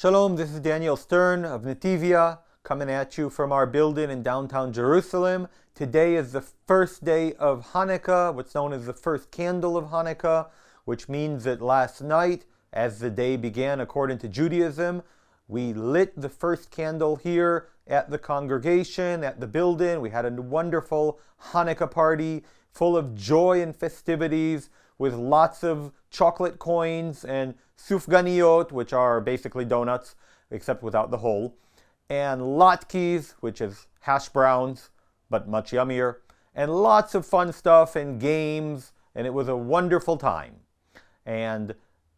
Shalom, this is Daniel Stern of Netivyah, coming at you from our building in downtown Jerusalem. Today is the first day of Hanukkah, what's known as the first candle of Hanukkah, which means that last night, as the day began according to Judaism, we lit the first candle here at the congregation, at the building. We had a wonderful Hanukkah party full of joy and festivities with lots of chocolate coins and sufganiyot, which are basically donuts, except without the hole, and latkes, which is hash browns, but much yummier, and lots of fun stuff and games, and it was a wonderful time. And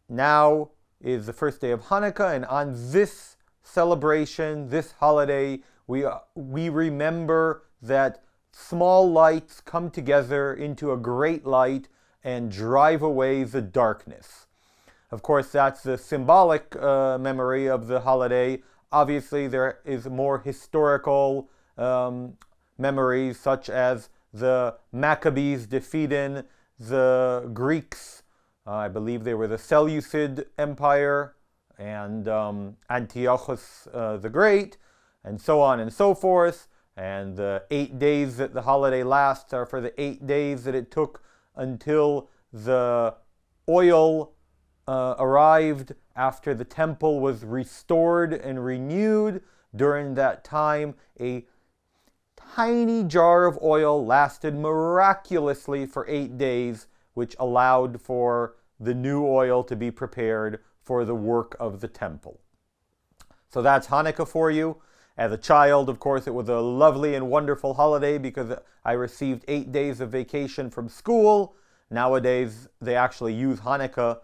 now is the first day of Hanukkah, and on this celebration, this holiday, we remember that small lights come together into a great light and drive away the darkness. Of course, that's the symbolic memory of the holiday. Obviously, there is more historical memories, such as the Maccabees defeating the Greeks. I believe they were the Seleucid Empire, and Antiochus the Great, and so on and so forth. And the 8 days that the holiday lasts are for the 8 days that it took until the oil arrived after the temple was restored and renewed. During that time, a tiny jar of oil lasted miraculously for 8 days, which allowed for the new oil to be prepared for the work of the temple. So that's Hanukkah for you. As a child, of course, it was a lovely and wonderful holiday because I received 8 days of vacation from school. Nowadays, they actually use Hanukkah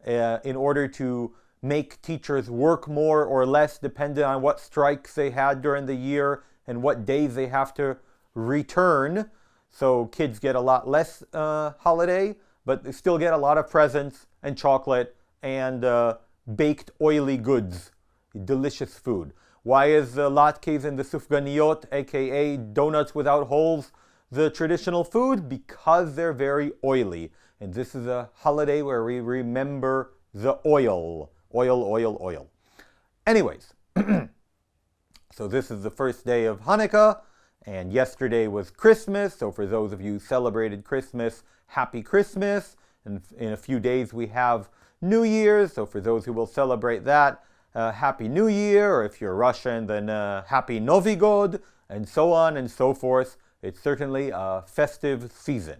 in order to make teachers work more or less depending on what strikes they had during the year and what days they have to return. So kids get a lot less holiday, but they still get a lot of presents and chocolate and baked oily goods, delicious food. Why is the latkes and the sufganiyot, aka donuts without holes, the traditional food? Because they're very oily. And this is a holiday where we remember the oil. Oil, oil, oil. Anyways, so this is the first day of Hanukkah, and yesterday was Christmas. So for those of you who celebrated Christmas, happy Christmas. And in a few days we have New Year's. So for those who will celebrate that, Happy New Year, or if you're Russian, then Happy Novi God, and so on and so forth. It's certainly a festive season.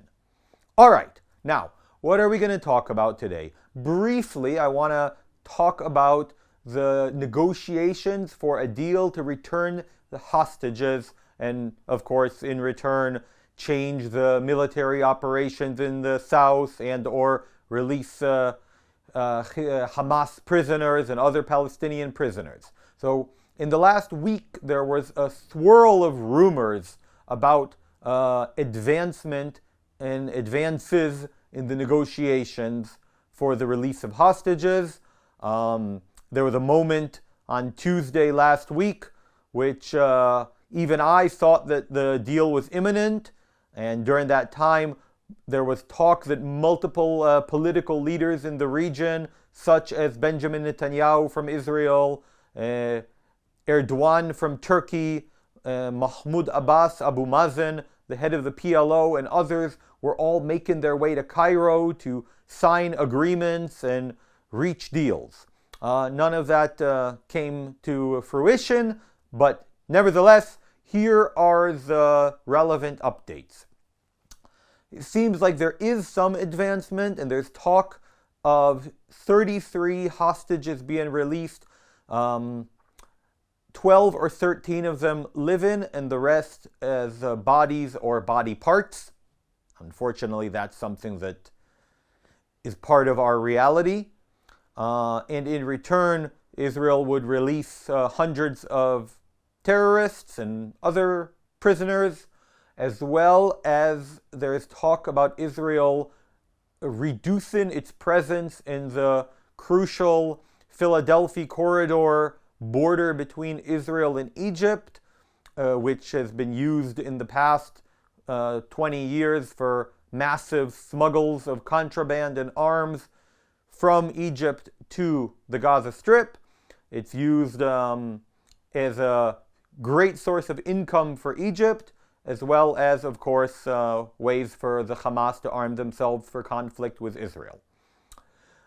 All right, now, what are we going to talk about today? Briefly, I want to talk about the negotiations for a deal to return the hostages and, of course, in return, change the military operations in the south and or release Hamas prisoners and other Palestinian prisoners. So in the last week, there was a swirl of rumors about advancement and advances in the negotiations for the release of hostages. There was a moment on Tuesday last week which even I thought that the deal was imminent, and during that time there was talk that multiple political leaders in the region, such as Benjamin Netanyahu from Israel, Erdogan from Turkey, Mahmoud Abbas, Abu Mazen, the head of the PLO, and others were all making their way to Cairo to sign agreements and reach deals. None of that came to fruition, but nevertheless, here are the relevant updates. It seems like there is some advancement, and there's talk of 33 hostages being released, 12 or 13 of them living, and the rest as bodies or body parts. Unfortunately, that's something that is part of our reality. And in return, Israel would release hundreds of terrorists and other prisoners, as well as there is talk about Israel reducing its presence in the crucial Philadelphia corridor border between Israel and Egypt, which has been used in the past 20 years for massive smuggles of contraband and arms from Egypt to the Gaza Strip. It's used as a great source of income for Egypt, as well as, of course, ways for the Hamas to arm themselves for conflict with Israel.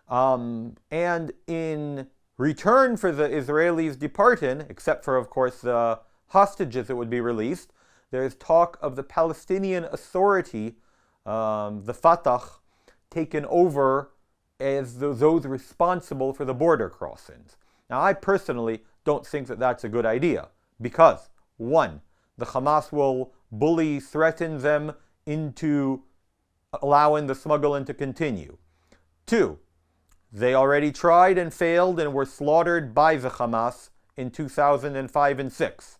And in return for the Israelis departing, except for, of course, the hostages that would be released, there's talk of the Palestinian Authority, the Fatah, taken over as those responsible for the border crossings. Now, I personally don't think that that's a good idea because, one, the Hamas will threaten them into allowing the smuggling to continue. Two, they already tried and failed and were slaughtered by the Hamas in 2005 and 6.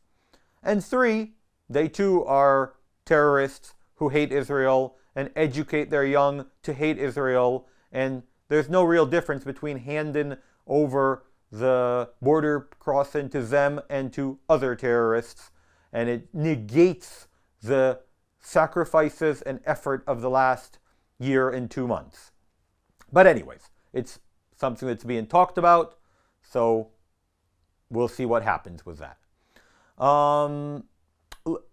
And three, they too are terrorists who hate Israel and educate their young to hate Israel, and there's no real difference between handing over the border crossing to them and to other terrorists, and it negates the sacrifices and effort of the last year and 2 months. But anyways, it's something that's being talked about, so we'll see what happens with that.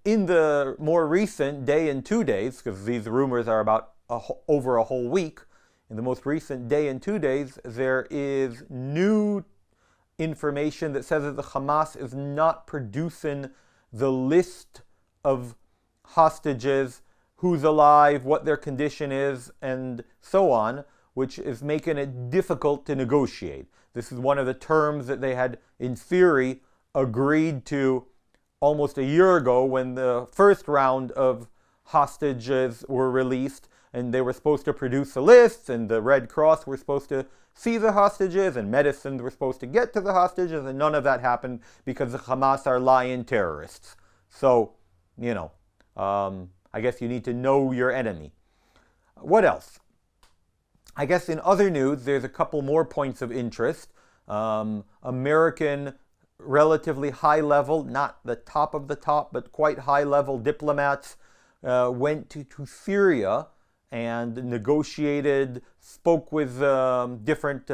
In the more recent day and 2 days, because these rumors are about over a whole week, in the most recent day and 2 days, there is new information that says that the Hamas is not producing the list of hostages, who's alive, what their condition is, and so on, which is making it difficult to negotiate. This is one of the terms that they had, in theory, agreed to almost a year ago when the first round of hostages were released, and they were supposed to produce a list, and the Red Cross were supposed to see the hostages, and medicines were supposed to get to the hostages, and none of that happened because the Hamas are lying terrorists. So, I guess you need to know your enemy. What else? I guess in other news, there's a couple more points of interest. American, relatively high level, not the top of the top, but quite high level diplomats went to Syria and negotiated, spoke with different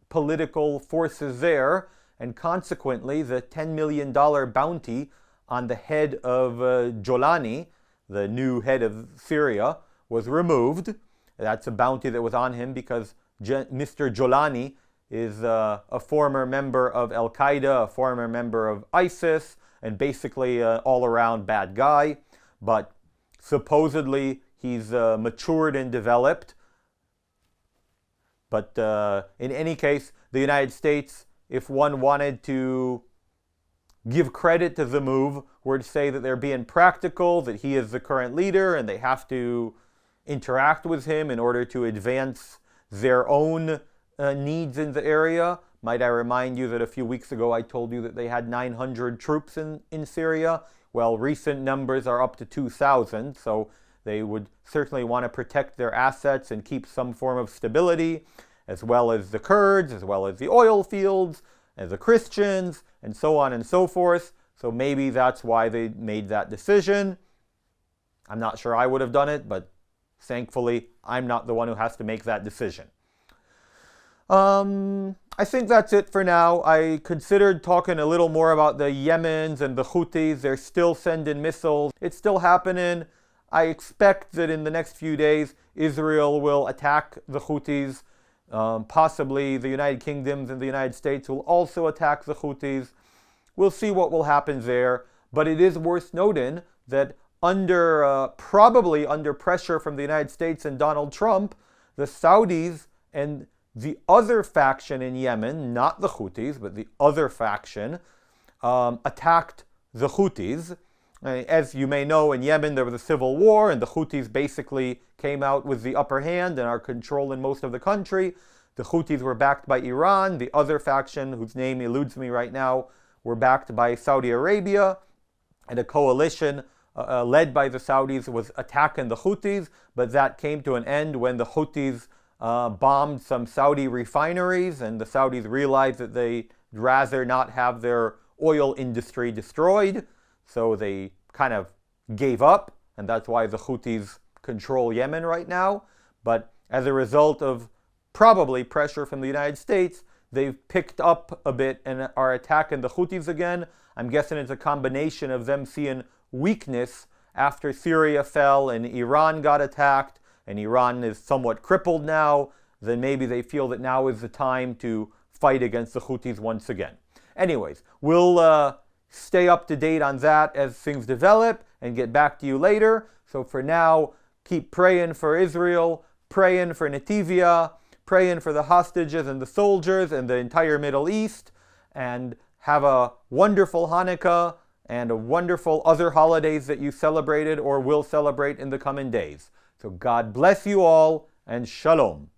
political forces there, and consequently the $10 million bounty on the head of Jolani, the new head of Syria, was removed. That's a bounty that was on him because Mr. Jolani is a former member of Al-Qaeda, a former member of ISIS, and basically an all-around bad guy. But supposedly he's matured and developed. But in any case, the United States, if one wanted to give credit to the move, were to say that they're being practical, that he is the current leader, and they have to interact with him in order to advance their own needs in the area. Might I remind you that a few weeks ago I told you that they had 900 troops in Syria? Well, recent numbers are up to 2,000, so they would certainly want to protect their assets and keep some form of stability, as well as the Kurds, as well as the oil fields, and the Christians, and so on and so forth. So maybe that's why they made that decision. I'm not sure I would have done it, but thankfully I'm not the one who has to make that decision. I think that's it for now. I considered talking a little more about the Yemens and the Houthis. They're still sending missiles. It's still happening. I expect that in the next few days, Israel will attack the Houthis. Possibly the United Kingdom and the United States will also attack the Houthis. We'll see what will happen there. But it is worth noting that probably under pressure from the United States and Donald Trump, the Saudis and the other faction in Yemen, not the Houthis, but the other faction, attacked the Houthis. As you may know, in Yemen there was a civil war, and the Houthis basically came out with the upper hand and are controlling most of the country. The Houthis were backed by Iran. The other faction, whose name eludes me right now, were backed by Saudi Arabia, and a coalition led by the Saudis was attacking the Houthis, but that came to an end when the Houthis bombed some Saudi refineries, and the Saudis realized that they'd rather not have their oil industry destroyed, so they kind of gave up, and that's why the Houthis control Yemen right now. But as a result of probably pressure from the United States, they've picked up a bit and are attacking the Houthis again. I'm guessing it's a combination of them seeing weakness after Syria fell and Iran got attacked, and Iran is somewhat crippled now. Then maybe they feel that now is the time to fight against the Houthis once again. Anyways, we'll stay up to date on that as things develop and get back to you later. So for now, keep praying for Israel, praying for Netivyah, praying for the hostages and the soldiers and the entire Middle East, and have a wonderful Hanukkah and a wonderful other holidays that you celebrated or will celebrate in the coming days. So God bless you all, and Shalom.